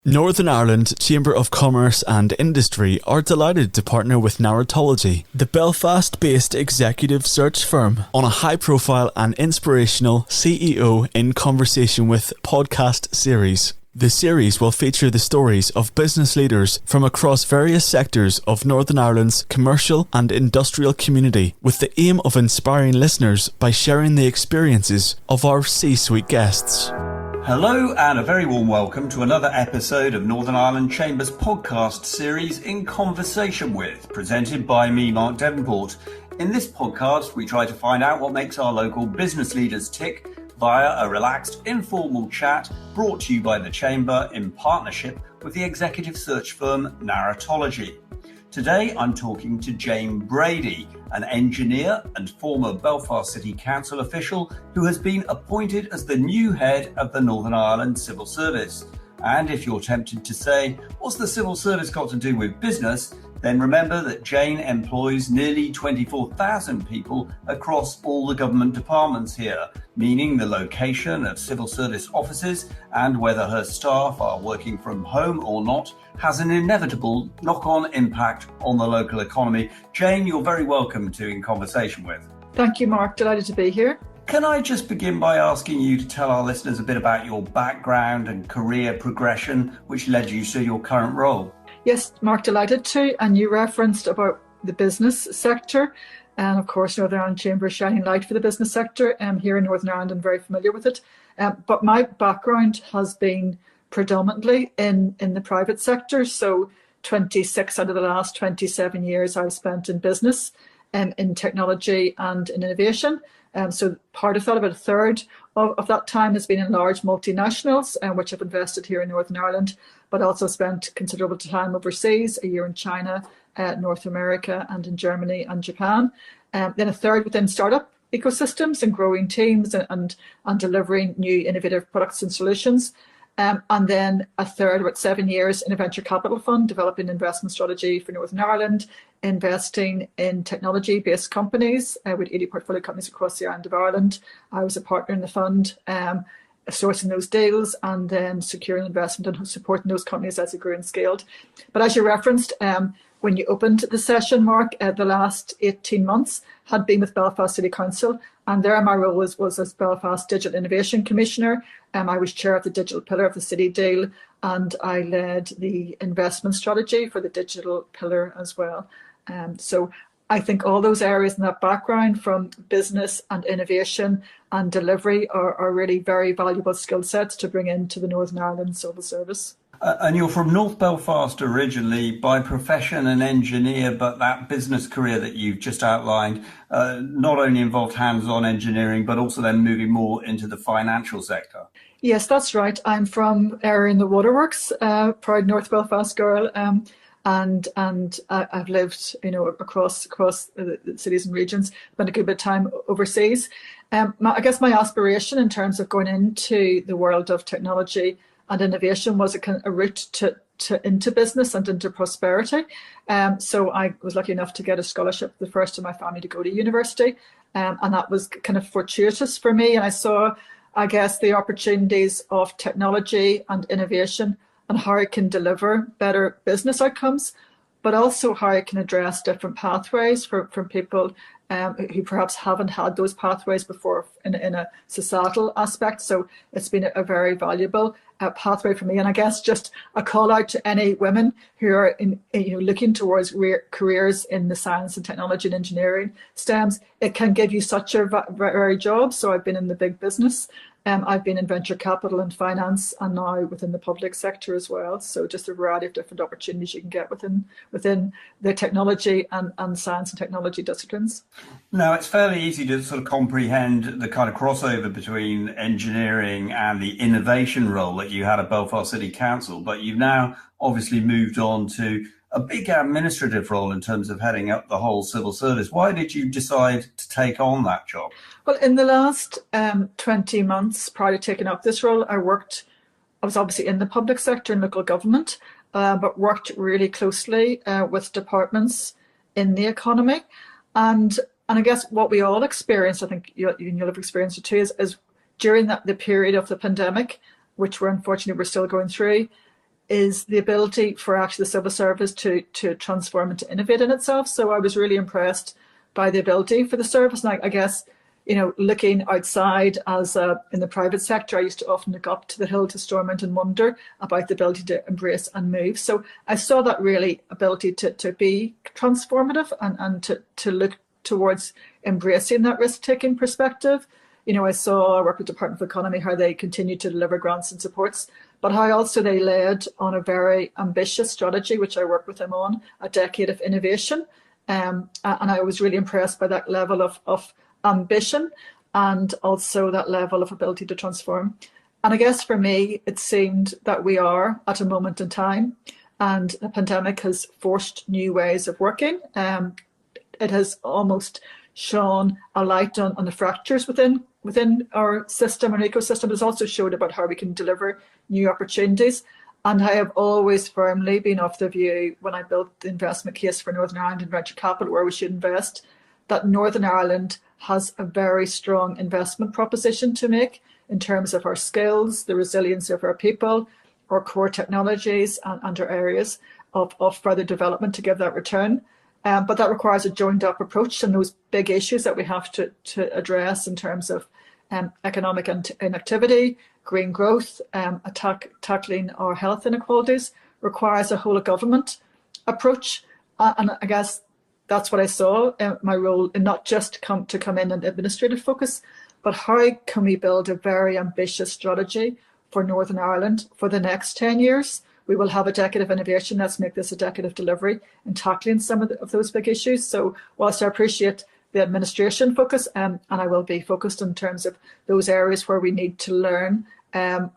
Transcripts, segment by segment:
Northern Ireland Chamber of Commerce and Industry are delighted to partner with Narratology, the Belfast-based executive search firm, on a high-profile and inspirational CEO in Conversation with podcast series. The series will feature the stories of business leaders from across various sectors of Northern Ireland's commercial and industrial community, with the aim of inspiring listeners by sharing the experiences of our C-suite guests. Hello and a very warm welcome to another episode of Northern Ireland Chamber's podcast series In Conversation With, presented by me, Mark Devenport. In this podcast, we try to find out what makes our local business leaders tick via a relaxed, informal chat brought to you by the Chamber in partnership with the executive search firm Narratology. Today, I'm talking to Jayne Brady, an engineer and former Belfast City Council official who has been appointed as the new head of the Northern Ireland Civil Service. And if you're tempted to say, what's the civil service got to do with business? Then remember that Jayne employs nearly 24,000 people across all the government departments here, meaning the location of civil service offices and whether her staff are working from home or not has an inevitable knock-on impact on the local economy. Jayne, you're very welcome to In Conversation With. Thank you, Mark. Delighted to be here. Can I just begin by asking you to tell our listeners a bit about your background and career progression, which led you to your current role? Yes, Mark, delighted to. And you referenced about the business sector. And of course, Northern Ireland Chamber is shining light for the business sector. Here in Northern Ireland, I'm very familiar with it. But my background has been predominantly in the private sector. So 26 out of the last 27 years I've spent in business, in technology and in innovation. So part of that, about a third of that time has been in large multinationals, which I've invested here in Northern Ireland, but also spent considerable time overseas, a year in China, North America, and in Germany and Japan. Then a third within startup ecosystems and growing teams and delivering new innovative products and solutions. And then a third, about 7 years, in a venture capital fund, developing investment strategy for Northern Ireland, investing in technology-based companies with 80 portfolio companies across the island of Ireland. I was a partner in the fund, sourcing those deals and then securing investment and supporting those companies as they grew and scaled. But as you referenced, when you opened the session, Mark, the last 18 months had been with Belfast City Council, and there my role was as Belfast Digital Innovation Commissioner. I was chair of the digital pillar of the city deal, and I led the investment strategy for the digital pillar as well. So I think all those areas in that background, from business and innovation and delivery, are really very valuable skill sets to bring into the Northern Ireland Civil Service. And you're from North Belfast originally, by profession an engineer, but that business career that you've just outlined not only involved hands-on engineering, but also then moving more into the financial sector. Yes, that's right. I'm from area in the waterworks, proud North Belfast girl, and I've lived, across the cities and regions, spent a good bit of time overseas. I guess my aspiration in terms of going into the world of technology and innovation was a route into business and into prosperity. So I was lucky enough to get a scholarship, the first in my family to go to university. And that was kind of fortuitous for me. And I saw, I guess, the opportunities of technology and innovation and how it can deliver better business outcomes, but also how it can address different pathways for people who perhaps haven't had those pathways before in a societal aspect. So it's been a very valuable pathway for me. And I guess just a call out to any women who are looking towards careers in the science and technology and engineering STEMs. It can give you such a varied job. So I've been in the big business. I've been in venture capital and finance, and now within the public sector as well. So just a variety of different opportunities you can get within the technology and science and technology disciplines. Now, it's fairly easy to sort of comprehend the kind of crossover between engineering and the innovation role that you had at Belfast City Council, but you've now obviously moved on to a big administrative role in terms of heading up the whole civil service. Why did you decide to take on that job? Well, in the last 20 months prior to taking up this role, I was obviously in the public sector and local government, but worked really closely with departments in the economy. And I guess what we all experienced, I think you'll have experienced it too, is during the period of the pandemic, which we're still going through, is the ability for actually the civil service to transform and to innovate in itself. So I was really impressed by the ability for the service. And I guess, looking outside as in the private sector, I used to often look up to the hill to Stormont and wonder about the ability to embrace and move. So I saw that really ability to be transformative and to look towards embracing that risk-taking perspective. I work with the Department of Economy, how they continue to deliver grants and supports, but how also they led on a very ambitious strategy, which I work with them on, a decade of innovation. And I was really impressed by that level of ambition and also that level of ability to transform. And I guess for me, it seemed that we are at a moment in time, and the pandemic has forced new ways of working. It has almost shone a light on the fractures within our system and ecosystem. It's also showed about how we can deliver new opportunities. And I have always firmly been of the view, when I built the investment case for Northern Ireland and venture capital, where we should invest, that Northern Ireland has a very strong investment proposition to make in terms of our skills, the resilience of our people, our core technologies, and our areas of further development to give that return. But that requires a joined up approach, and those big issues that we have to address in terms of economic inactivity, green growth, tackling our health inequalities requires a whole of government approach. And I guess that's what I saw in my role, in not just come in and administrative focus, but how can we build a very ambitious strategy for Northern Ireland for the next 10 years? We will have a decade of innovation. Let's make this a decade of delivery and tackling some of those big issues. So whilst I appreciate the administration focus, and I will be focused in terms of those areas where we need to learn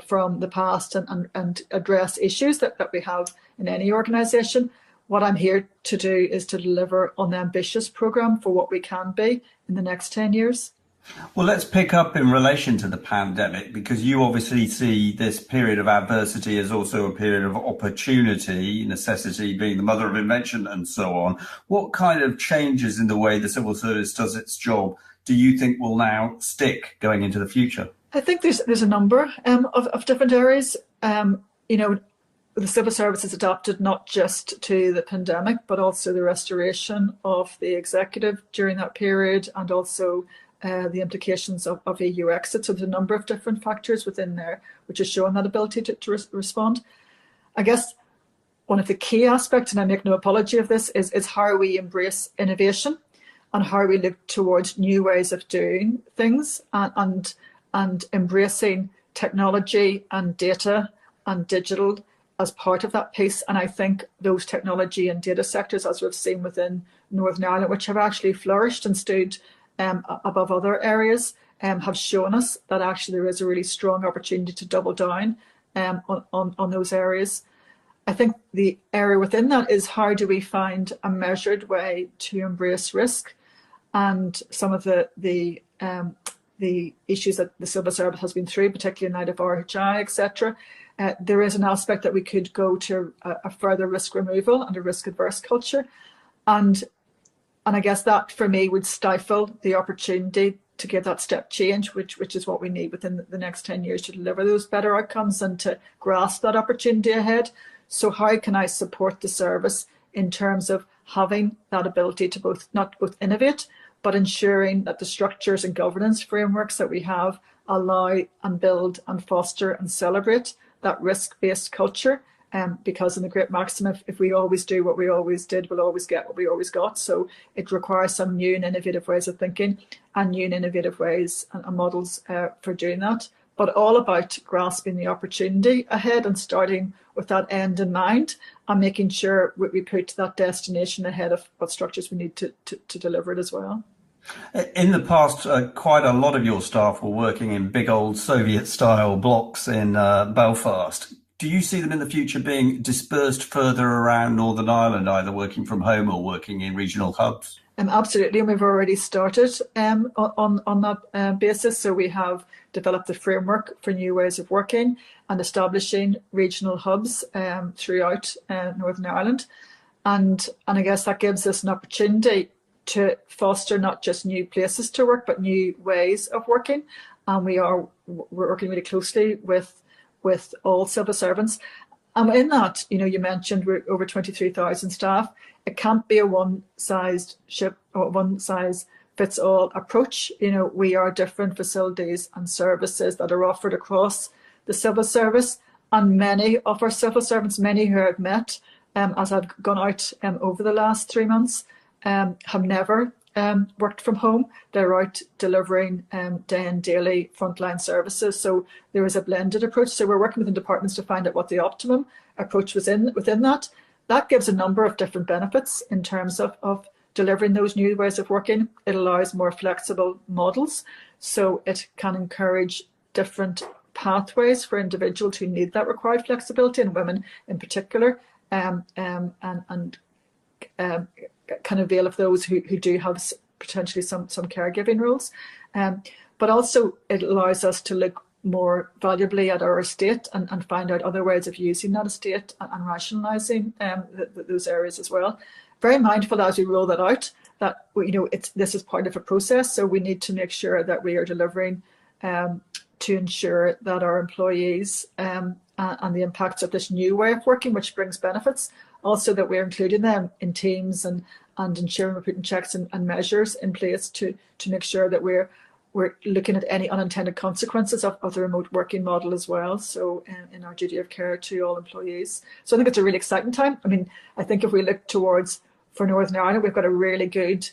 from the past and address issues that we have in any organisation, what I'm here to do is to deliver on the ambitious programme for what we can be in the next 10 years. Well, let's pick up in relation to the pandemic, because you obviously see this period of adversity as also a period of opportunity, necessity being the mother of invention and so on. What kind of changes in the way the civil service does its job do you think will now stick going into the future? I think there's a number of different areas. The civil service has adapted not just to the pandemic, but also the restoration of the executive during that period, and also the implications of EU exit. So there's a number of different factors within there which has shown that ability to respond. I guess one of the key aspects, and I make no apology of this, is how we embrace innovation and how we look towards new ways of doing things, and embracing technology and data and digital as part of that piece. And I think those technology and data sectors, as we've seen within Northern Ireland, which have actually flourished and stood above other areas, have shown us that actually there is a really strong opportunity to double down on those areas. I think the area within that is, how do we find a measured way to embrace risk, and some of the issues that the civil service has been through, particularly in light of RHI, etc. There is an aspect that we could go to a further risk removal and a risk adverse culture, and I guess that for me would stifle the opportunity to give that step change, which is what we need within the next 10 years to deliver those better outcomes and to grasp that opportunity ahead. So how can I support the service in terms of having that ability to not both innovate, but ensuring that the structures and governance frameworks that we have allow and build and foster and celebrate that risk-based culture? Because in the great maxim, if we always do what we always did, we'll always get what we always got. So it requires some new and innovative ways of thinking, and new and innovative ways and models for doing that. But all about grasping the opportunity ahead and starting with that end in mind, and making sure we put that destination ahead of what structures we need to deliver it as well. In the past, quite a lot of your staff were working in big old Soviet-style blocks in Belfast. Do you see them in the future being dispersed further around Northern Ireland, either working from home or working in regional hubs? Absolutely, and we've already started on that basis. So we have developed the framework for new ways of working and establishing regional hubs throughout Northern Ireland. And I guess that gives us an opportunity to foster not just new places to work, but new ways of working. And we're working really closely with all civil servants. And in that, you mentioned we're over 23,000 staff. It can't be a one-size-fits-all approach. We are different facilities and services that are offered across the civil service, and many of our civil servants, many who I've met as I've gone out over the last 3 months, have never worked from home. They're out delivering day and daily frontline services. So there is a blended approach. So we're working within departments to find out what the optimum approach was within that. That gives a number of different benefits in terms of delivering those new ways of working. It allows more flexible models. So it can encourage different pathways for individuals who need that required flexibility, and women in particular, and can avail of those who do have potentially some caregiving roles. But also it allows us to look more valuably at our estate and find out other ways of using that estate and rationalising those areas as well. Very mindful as we roll that out that this is part of a process, so we need to make sure that we are delivering to ensure that our employees and the impacts of this new way of working, which brings benefits, also that we're including them in teams and ensuring we're putting checks and measures in place to make sure that we're looking at any unintended consequences of the remote working model as well. So in our duty of care to all employees. So I think it's a really exciting time. I mean, I think if we look towards, for Northern Ireland, we've got a really good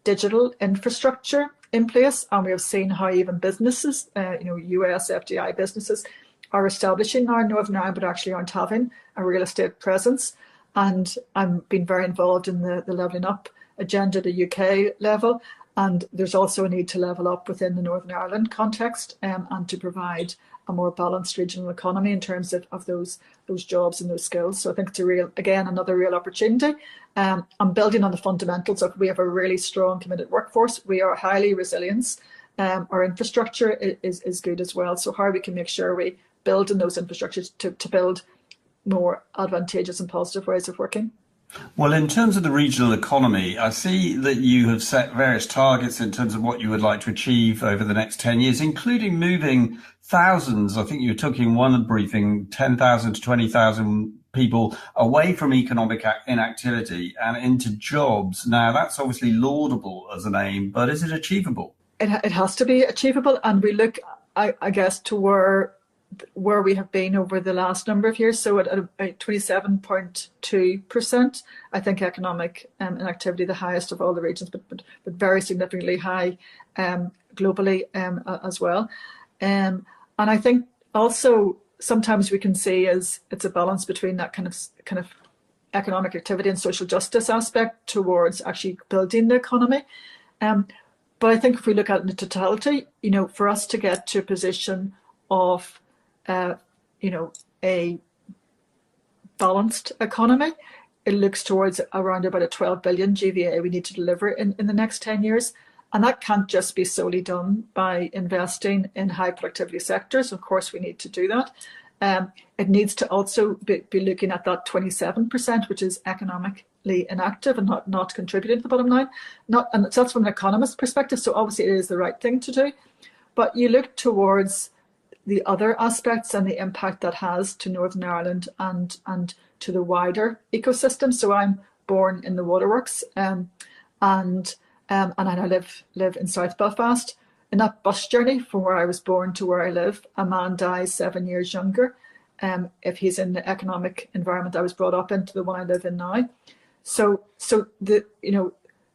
digital infrastructure in place, and we have seen how even businesses, US FDI businesses, are establishing now in Northern Ireland, but actually aren't having a real estate presence. And I'm been very involved in the levelling up agenda at the UK level. And there's also a need to level up within the Northern Ireland context and to provide a more balanced regional economy in terms of those jobs and those skills. So I think it's another real opportunity. I'm building on the fundamentals of we have a really strong, committed workforce. We are highly resilient. Our infrastructure is good as well. So how we can make sure we build in those infrastructures to build more advantageous and positive ways of working. Well, in terms of the regional economy, I see that you have set various targets in terms of what you would like to achieve over the next 10 years, including moving thousands. I think you took in one briefing, 10,000 to 20,000 people away from economic inactivity and into jobs. Now, that's obviously laudable as an aim, but is it achievable? It has to be achievable. And we look, I guess, to where we have been over the last number of years. So at 27.2%, I think economic inactivity, the highest of all the regions, but very significantly high globally as well. And I think also sometimes we can see it's a balance between that kind of economic activity and social justice aspect towards actually building the economy. But I think if we look at it in totality, for us to get to a position of a balanced economy, it looks towards around about a 12 billion GVA we need to deliver in the next 10 years. And that can't just be solely done by investing in high productivity sectors. Of course, we need to do that. It needs to also be looking at that 27%, which is economically inactive and not contributing to the bottom line. And that's from an economist perspective. So obviously it is the right thing to do. But you look towards the other aspects and the impact that has to Northern Ireland and to the wider ecosystem. So I'm born in the waterworks and I live in South Belfast. In that bus journey from where I was born to where I live, a man dies 7 years younger if he's in the economic environment I was brought up into, the one I live in now. So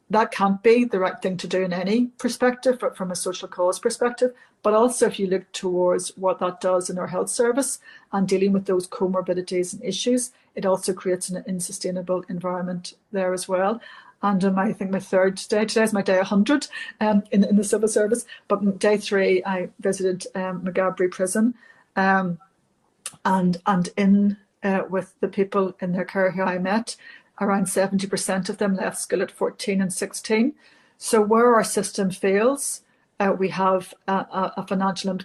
that can't be the right thing to do in any perspective, from a social cause perspective. But also if you look towards what that does in our health service and dealing with those comorbidities and issues, it also creates an unsustainable environment there as well. And I think my third day, today is my day 100 in the civil service. But day 3, I visited Maghaberry Prison and in with the people in their care who I met, around 70% of them left school at 14 and 16. So where our system fails, we have a financial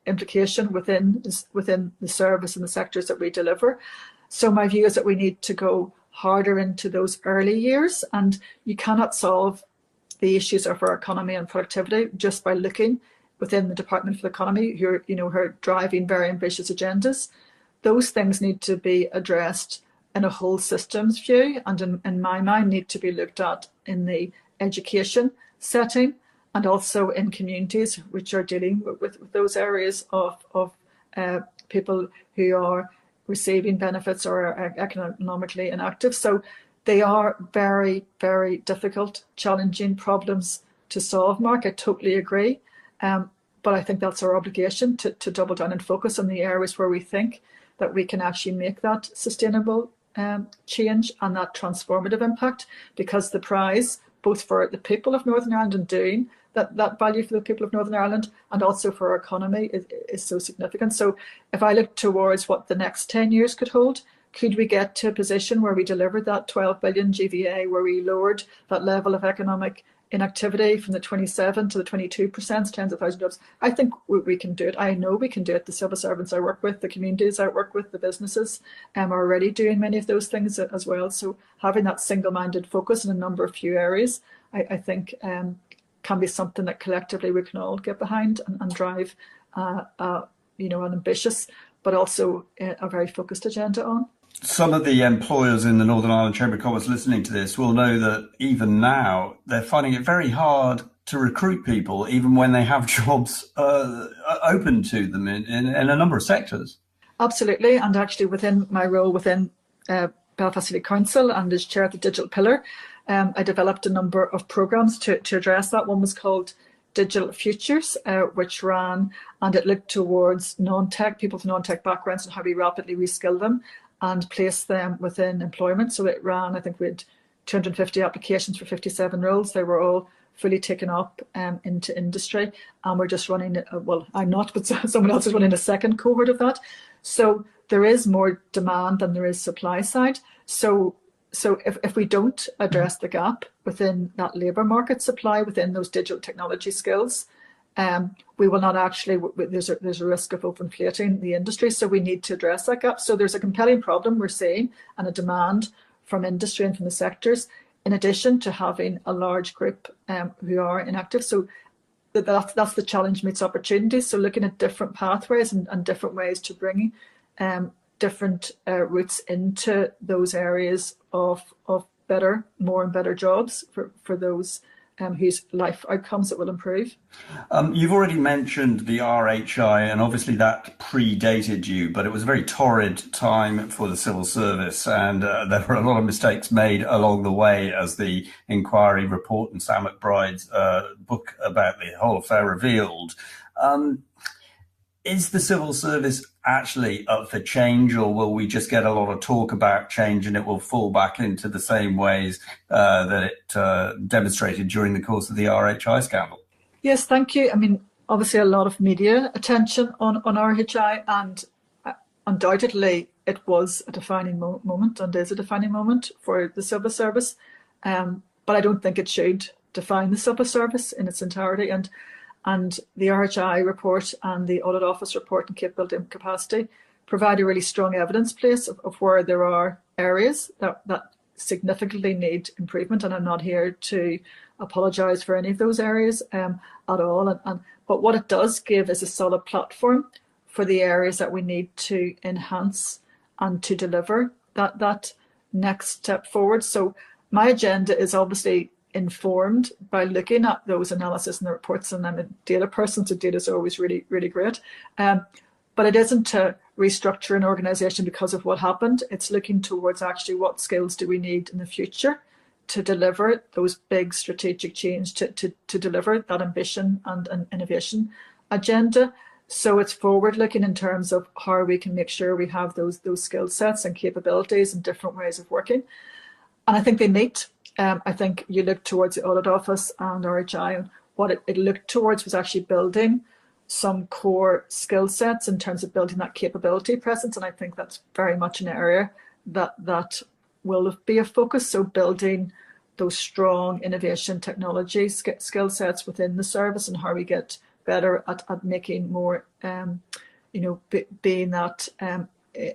implication within the service and the sectors that we deliver. So my view is that we need to go harder into those early years, and you cannot solve the issues of our economy and productivity just by looking within the Department for the Economy, who are driving very ambitious agendas. those things need to be addressed in a whole systems view, and in my mind need to be looked at in the education setting and also in communities which are dealing with those areas of people who are receiving benefits or are economically inactive. So they are very, very difficult, challenging problems to solve, Mark. I totally agree. But I think that's our obligation to double down and focus on the areas where we think that we can actually make that sustainable change and that transformative impact, because the prize, both for the people of Northern Ireland and doing that value for the people of Northern Ireland and also for our economy is so significant. So if I look towards what the next 10 years could hold, could we get to a position where we delivered that 12 billion GVA, where we lowered that level of economic inactivity from the 27 to the 22%, tens of thousands of jobs? I think we can do it. I know we can do it. The civil servants I work with, the communities I work with, the businesses are already doing many of those things as well. So having that single-minded focus in a number of few areas, I think can be something that collectively we can all get behind and drive an ambitious but also a very focused agenda on. Some of the employers in the Northern Ireland Chamber of Commerce listening to this will know that even now they're finding it very hard to recruit people, even when they have jobs open to them in a number of sectors. Absolutely. And actually within my role within Belfast City Council and as chair of the Digital Pillar, I developed a number of programmes to address that. One was called Digital Futures, which ran, and it looked towards non-tech, people with non-tech backgrounds and how we rapidly reskill them and place them within employment. So it ran, I think we had 250 applications for 57 roles. They were all fully taken up into industry. And we're just running, I'm not, but someone else is running a second cohort of that. So there is more demand than there is supply side. So if we don't address the gap within that labour market supply, within those digital technology skills, we will not actually, there's a risk of overinflating the industry. So we need to address that gap. So there's a compelling problem we're seeing and a demand from industry and from the sectors, in addition to having a large group who are inactive. So that's the challenge meets opportunities. So looking at different pathways and different ways to bring different routes into those areas of more and better jobs for those whose life outcomes it will improve. You've already mentioned the RHI, and obviously that predated you, but it was a very torrid time for the civil service, and there were a lot of mistakes made along the way, as the inquiry report and Sam McBride's book about the whole affair revealed. Is the civil service actually up for change, or will we just get a lot of talk about change and it will fall back into the same ways that it demonstrated during the course of the RHI scandal? Yes, thank you. I mean, obviously a lot of media attention on RHI, and undoubtedly it was a defining moment and is a defining moment for the civil service. But I don't think it should define the civil service in its entirety. And the RHI report and the Audit Office report and capability and capacity provide a really strong evidence place of where there are areas that significantly need improvement. And I'm not here to apologise for any of those areas at all. But what it does give is a solid platform for the areas that we need to enhance and to deliver that next step forward. So my agenda is obviously informed by looking at those analysis and the reports, and I'm a data person, so data is always really, really great. But it isn't to restructure an organisation because of what happened. It's looking towards actually what skills do we need in the future to deliver those big strategic change, to deliver that ambition and innovation agenda. So it's forward looking in terms of how we can make sure we have those skill sets and capabilities and different ways of working. And I think they meet. I think you look towards the Audit Office and RHI, and what it looked towards was actually building some core skill sets in terms of building that capability presence. And I think that's very much an area that will be a focus. So building those strong innovation technology skill sets within the service, and how we get better at making more, being that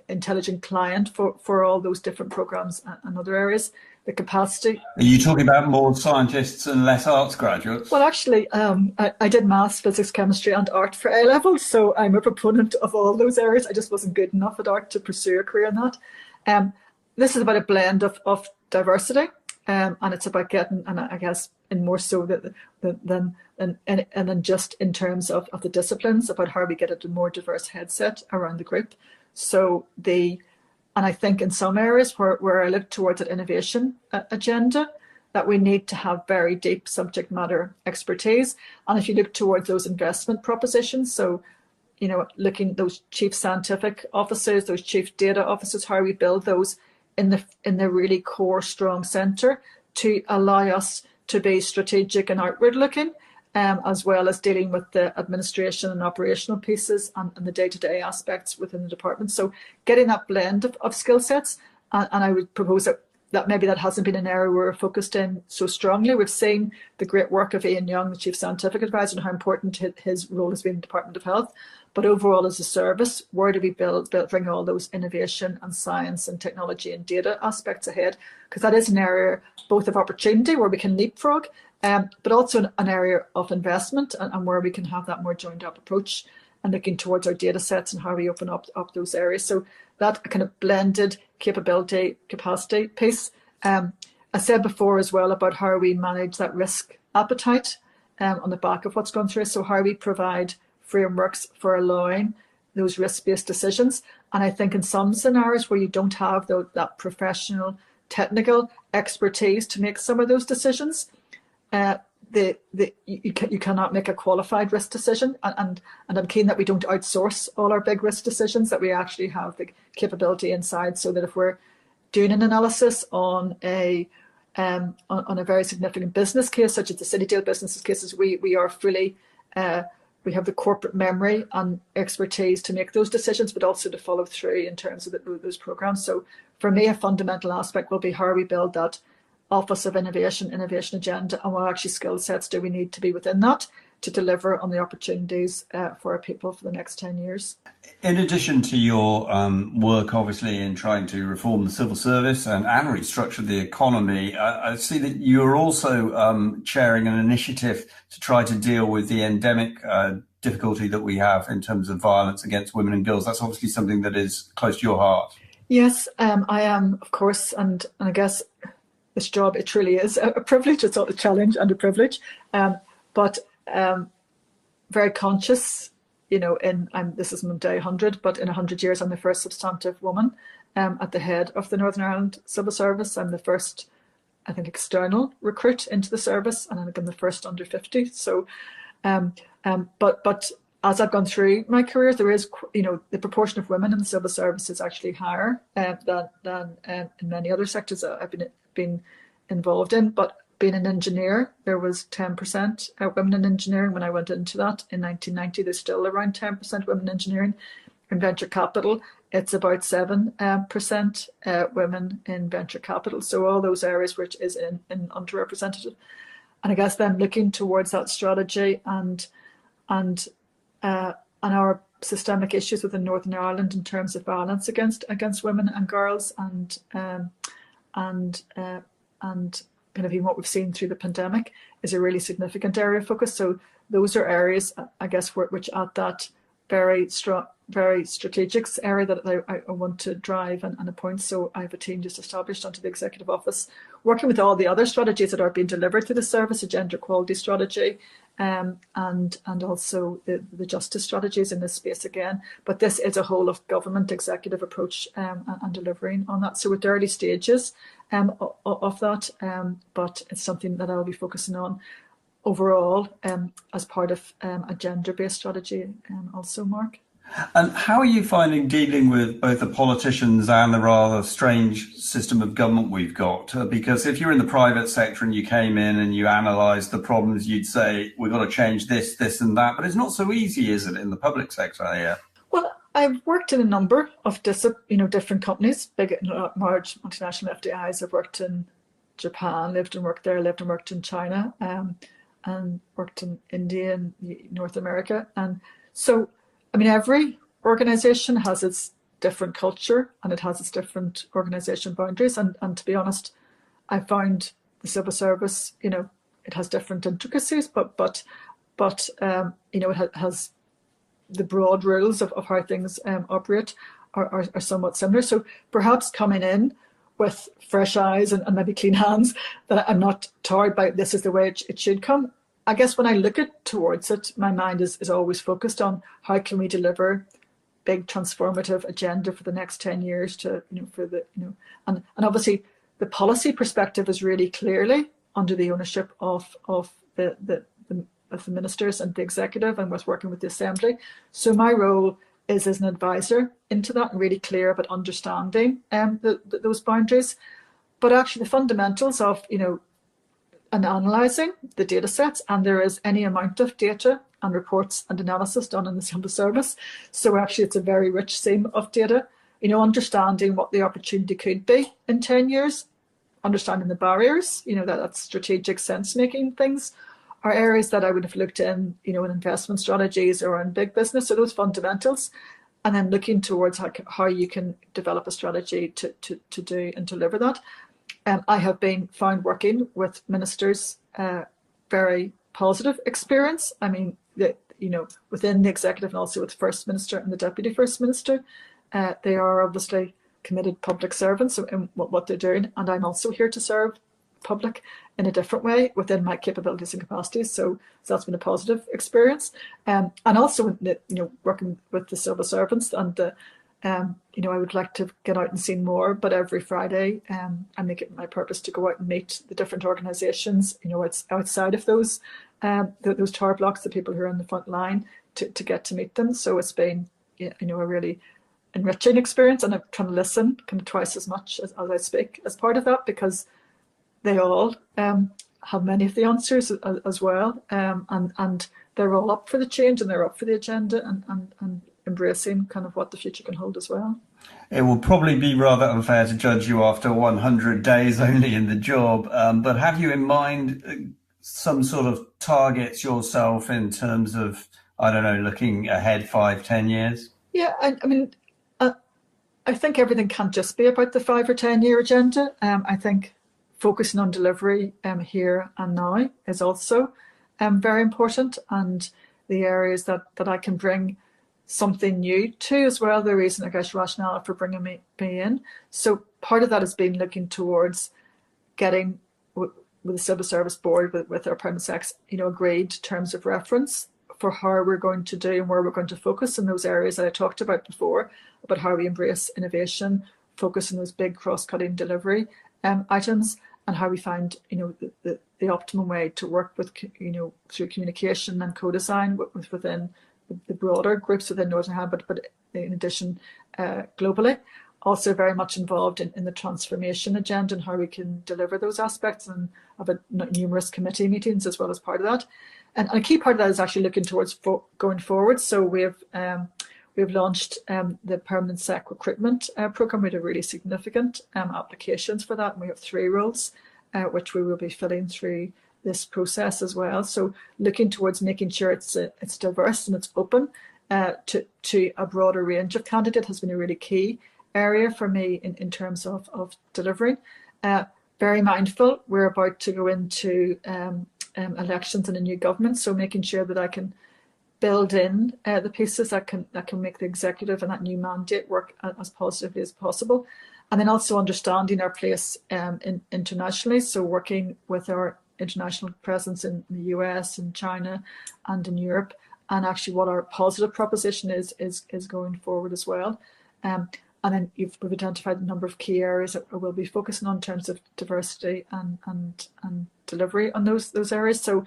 intelligent client for all those different programs and other areas. the capacity. Are you talking about more scientists and less arts graduates? Well, actually, I did maths, physics, chemistry, and art for A level, so I'm a proponent of all those areas. I just wasn't good enough at art to pursue a career in that. This is about a blend of diversity, and it's about getting, and I guess, in more so than just in terms of the disciplines, about how we get a more diverse headset around the group. So and I think in some areas where I look towards an innovation agenda, that we need to have very deep subject matter expertise. And if you look towards those investment propositions, so, looking those chief scientific officers, those chief data officers, how we build those in the really core strong centre to allow us to be strategic and outward looking, as well as dealing with the administration and operational pieces and the day-to-day aspects within the department. So getting that blend of skill sets, and I would propose that maybe that hasn't been an area we're focused in so strongly. We've seen the great work of Ian Young, the Chief Scientific Advisor, and how important his role has been in the Department of Health. But overall, as a service, where do we bring all those innovation and science and technology and data aspects ahead? Because that is an area both of opportunity where we can leapfrog, but also an area of investment and where we can have that more joined up approach and looking towards our data sets and how we open up those areas. So that kind of blended capability, capacity piece. I said before as well about how we manage that risk appetite on the back of what's gone through. So how we provide frameworks for allowing those risk-based decisions. And I think in some scenarios where you don't have that professional technical expertise to make some of those decisions, you cannot make a qualified risk decision. And I'm keen that we don't outsource all our big risk decisions, that we actually have the capability inside, so that if we're doing an analysis on a very significant business case, such as the City Deal business cases, we are fully we have the corporate memory and expertise to make those decisions, but also to follow through in terms of those programs. So for me, a fundamental aspect will be how we build that Office of Innovation agenda, and what actually skill sets do we need to be within that to deliver on the opportunities for our people for the next 10 years. In addition to your work, obviously, in trying to reform the civil service and restructure the economy, I see that you're also chairing an initiative to try to deal with the endemic difficulty that we have in terms of violence against women and girls. That's obviously something that is close to your heart. Yes, I am, of course, and I guess this job, it truly is a privilege. It's not a challenge and a privilege, but very conscious, this is my day 100, but in 100 years, I'm the first substantive woman at the head of the Northern Ireland Civil Service. I'm the first, I think, external recruit into the service, and I think I'm the first under 50. So, but as I've gone through my career, there is, the proportion of women in the civil service is actually higher than in many other sectors that I've been involved in. But being an engineer, there was 10% women in engineering when I went into that in 1990. There's still around 10% women in engineering. In venture capital, it's about 7% women in venture capital. So all those areas which is in underrepresented. And I guess then looking towards that strategy and our systemic issues within Northern Ireland in terms of violence against women and girls, and kind of even what we've seen through the pandemic is a really significant area of focus. So those are areas, I guess, which at that very strategic area that I want to drive and appoint. So I have a team just established onto the Executive Office, working with all the other strategies that are being delivered through the service, a gender equality strategy, and also the justice strategies in this space again. But this is a whole of government executive approach and delivering on that. So we're at the early stages of that, but it's something that I'll be focusing on overall as part of a gender-based strategy also, Mark. And how are you finding dealing with both the politicians and the rather strange system of government we've got? Because if you're in the private sector and you came in and you analysed the problems, you'd say, we've got to change this, this and that. But it's not so easy, is it, in the public sector here? Well, I've worked in a number of different companies, big, large multinational FDIs. I've worked in Japan, lived and worked there, lived and worked in China, and worked in India and North America. And so, I mean, every organization has its different culture and it has its different organization boundaries. And to be honest, I found the civil service, it has different intricacies, but it has the broad rules of how things operate are somewhat similar. So perhaps coming in with fresh eyes and maybe clean hands, that I'm not tired by this is the way it should come. I guess when I look towards it, my mind is always focused on how can we deliver big transformative agenda for the next 10 years and obviously the policy perspective is really clearly under the ownership of the ministers and the executive, and with working with the assembly. So my role is as an advisor into that and really clear about understanding those boundaries. But actually the fundamentals of, and analysing the data sets, and there is any amount of data and reports and analysis done in the civil service. So actually it's a very rich seam of data, understanding what the opportunity could be in 10 years, understanding the barriers, that's strategic sense-making things, are areas that I would have looked in, in investment strategies or in big business. So those fundamentals, and then looking towards how you can develop a strategy to do and deliver that. I have been found working with ministers, very positive experience. I mean, within the executive and also with the First Minister and the Deputy First Minister, they are obviously committed public servants in what they're doing, and I'm also here to serve public in a different way within my capabilities and capacities. So that's been a positive experience, and also working with the civil servants and I would like to get out and see more, but every Friday I make it my purpose to go out and meet the different organisations, it's outside of those tower blocks, the people who are on the front line, to get to meet them. So it's been a really enriching experience, and I'm trying to listen kind of twice as much as I speak as part of that, because they all have many of the answers as well, and they're all up for the change and they're up for the agenda and embracing kind of what the future can hold as well. It will probably be rather unfair to judge you after 100 days only in the job, but have you in mind some sort of targets yourself in terms of, looking ahead 5-10 years? Yeah, I mean, I think everything can't just be about the 5 or 10 year agenda. I think focusing on delivery here and now is also very important, and the areas that I can bring something new to as well, the reason, I guess, rationale for bringing me in. So part of that has been looking towards getting with the Civil Service Board, with our Permanent Secs, agreed terms of reference for how we're going to do and where we're going to focus in those areas that I talked about before, about how we embrace innovation, focus on those big cross-cutting delivery items, and how we find the optimum way to work with through communication and co-design within the broader groups within Northern Ireland, but in addition globally. Also very much involved in the transformation agenda and how we can deliver those aspects, and have numerous committee meetings as well as part of that. And a key part of that is actually looking towards going forward. So we've launched the Permanent Sec recruitment programme. We had really significant applications for that, and we have 3 roles which we will be filling through this process as well. So looking towards making sure it's diverse and it's open to a broader range of candidates has been a really key area for me in terms of delivering. Very mindful, we're about to go into elections and a new government, so making sure that I can build in the pieces that can make the executive and that new mandate work as positively as possible. And then also understanding our place internationally, so working with our international presence in the US and China and in Europe, and actually what our positive proposition is going forward as well. And then we've identified a number of key areas that we'll be focusing on in terms of diversity and delivery on those areas. So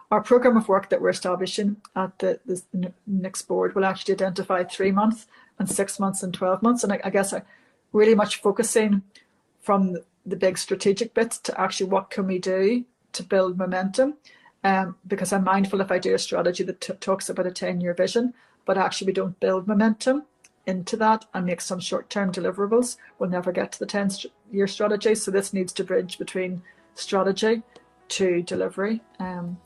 our programme of work that we're establishing at the next board will actually identify 3 months and 6 months and 12 months. And I guess I really much focusing from the big strategic bits to actually what can we do to build momentum. Because I'm mindful if I do a strategy that talks about a 10-year vision, but actually we don't build momentum into that and make some short-term deliverables, we'll never get to the 10-year strategy. So this needs to bridge between strategy to delivery. And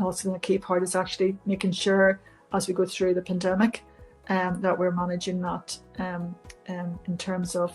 also the key part is actually making sure as we go through the pandemic that we're managing that in terms of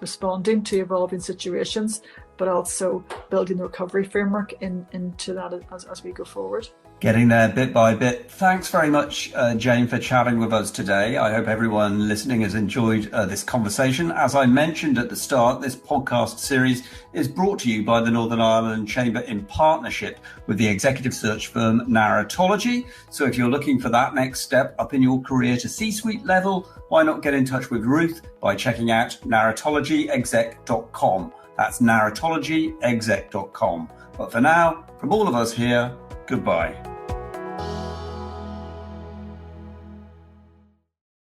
responding to evolving situations, but also building the recovery framework into that as we go forward. Getting there bit by bit. Thanks very much, Jayne, for chatting with us today. I hope everyone listening has enjoyed this conversation. As I mentioned at the start, this podcast series is brought to you by the Northern Ireland Chamber in partnership with the executive search firm Narratology. So if you're looking for that next step up in your career to C-suite level, why not get in touch with Ruth by checking out narratologyexec.com. That's narratologyexec.com. But for now, from all of us here, goodbye.